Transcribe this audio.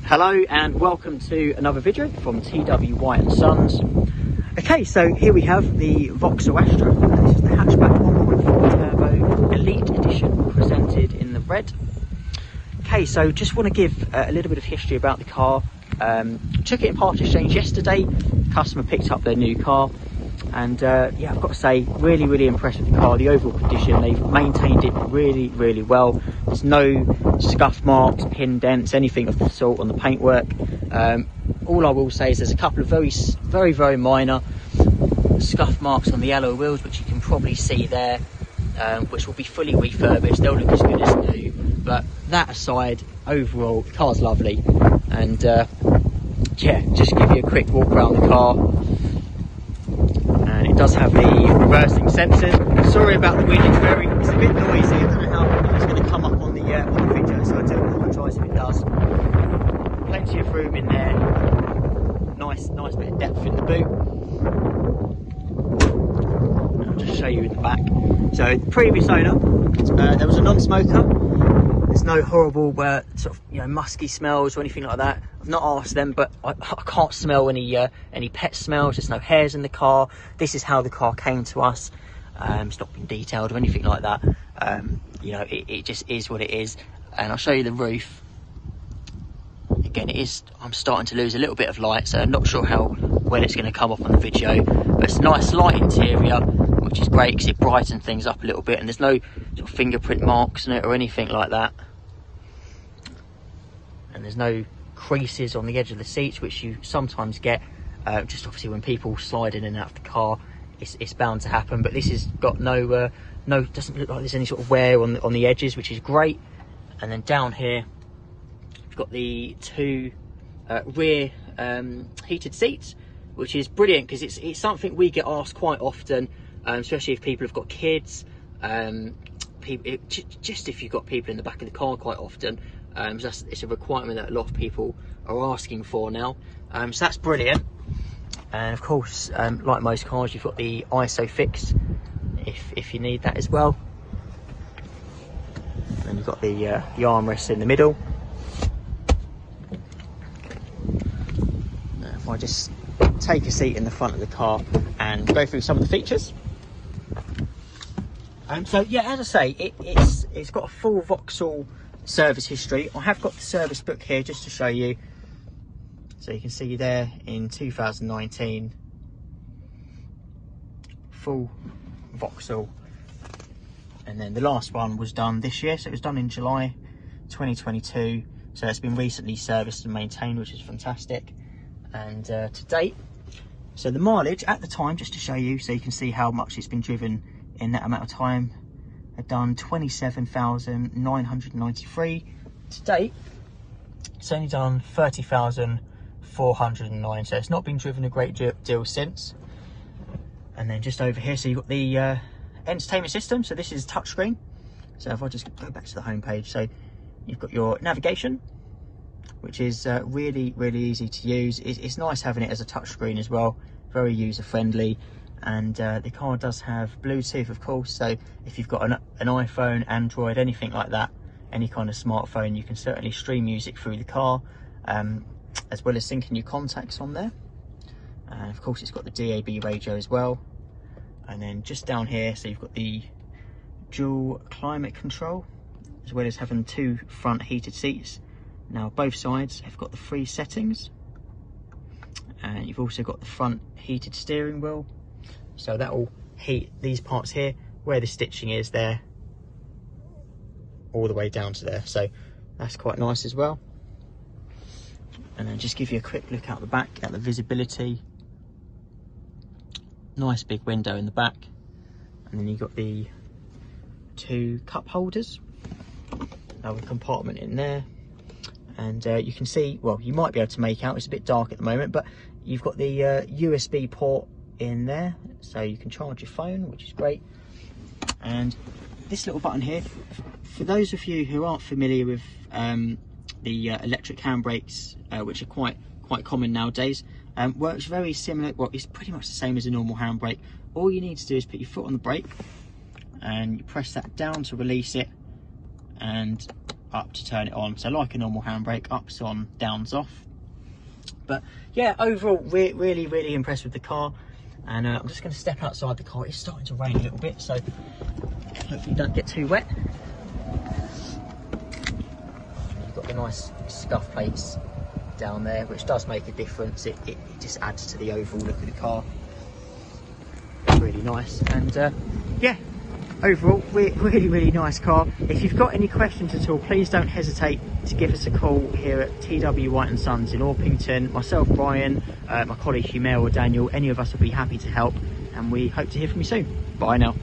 Hello and welcome to another video from TWY and Sons. Okay, so here we have the Vauxhall Astra. This is the hatchback 1.4 Turbo Elite Edition, presented in the red. Okay, so just want to give a little bit of history about the car. Took it in part exchange yesterday. Customer picked up their new car, and yeah, I've got to say, really impressed with the car. The overall condition, they've maintained it really well. There's no scuff marks, pin dents, anything of the sort on the paintwork. All I will say is there's a couple of very minor scuff marks on the alloy wheels, which you can probably see there, which will be fully refurbished. They'll look as good as new, but that aside, overall the car's lovely. And yeah, just give you a quick walk around the car. And it does have the reversing sensors. Sorry about the wind, it's a bit noisy. I don't know how it's going to come up on the video, so I do apologise if it does. Plenty of room in there. Nice bit of depth in the boot. I'll just show you in the back. So the previous owner, there was a non-smoker. There's no horrible sort of musky smells or anything like that. I've not asked them, but I can't smell any pet smells. There's no hairs in the car. This is how the car came to us. It's not been detailed or anything like that. It just is what it is. And I'll show you the roof. Again, I'm starting to lose a little bit of light, so I'm not sure how well it's going to come up on the video. But it's a nice light interior, which is great because it brightens things up a little bit, and there's no sort of fingerprint marks in it or anything like that. And there's no creases on the edge of the seats, which you sometimes get. Just obviously when people slide in and out of the car, it's bound to happen. But this has got no, doesn't look like there's any sort of wear on the edges, which is great. And then down here, we've got the two rear heated seats, which is brilliant because it's something we get asked quite often, especially if people have got kids. Just if you've got people in the back of the car quite often. So it's a requirement that a lot of people are asking for now. So that's brilliant. And of course, like most cars, you've got the ISO fix if you need that as well. And you've got the armrest in the middle. Now, if I just take a seat in the front of the car and go through some of the features. So yeah, as I say, it's got a full Vauxhall service history. I have got the service book here just to show you. So you can see there in 2019, full Vauxhall. And then the last one was done this year, so it was done in July 2022. So it's been recently serviced and maintained, which is fantastic. And to date, so the mileage at the time, just to show you, so you can see how much it's been driven in that amount of time, had done 27,993. To date, it's only done 30,409, so it's not been driven a great deal since. And then just over here, so you've got the entertainment system. So this is touchscreen. So if I just go back to the home page, so you've got your navigation, which is really easy to use. It's nice having it as a touchscreen as well, very user friendly. And the car does have Bluetooth, of course, so if you've got an iPhone, Android, anything like that, any kind of smartphone, you can certainly stream music through the car, as well as syncing your contacts on there. And of course it's got the DAB radio as well. And then just down here, so you've got the dual climate control, as well as having two front heated seats. Now both sides have got the 3 settings, and you've also got the front heated steering wheel. So that will heat these parts here, where the stitching is there, all the way down to there. So that's quite nice as well. And then just give you a quick look out the back at the visibility. Nice big window in the back. And then you've got the 2 cup holders. Another compartment in there. And you can see, well, you might be able to make out, it's a bit dark at the moment, but you've got the USB port in there, so you can charge your phone, which is great. And this little button here, for those of you who aren't familiar with the electric handbrakes, which are quite common nowadays, works very similar. Well, it's pretty much the same as a normal handbrake. All you need to do is put your foot on the brake and you press that down to release it, and up to turn it on. So like a normal handbrake, ups on, downs off. But yeah, overall, really impressed with the car. And I'm just going to step outside the car. It's starting to rain a little bit, so hopefully you don't get too wet. You've got the nice scuff plates down there, which does make a difference. It just adds to the overall look of the car. Really nice. And yeah, overall, really nice car. If you've got any questions at all, please don't hesitate to give us a call here at TW White & Sons in Orpington. Myself, Brian, my colleague Humel or Daniel, any of us will be happy to help, and we hope to hear from you soon. Bye now.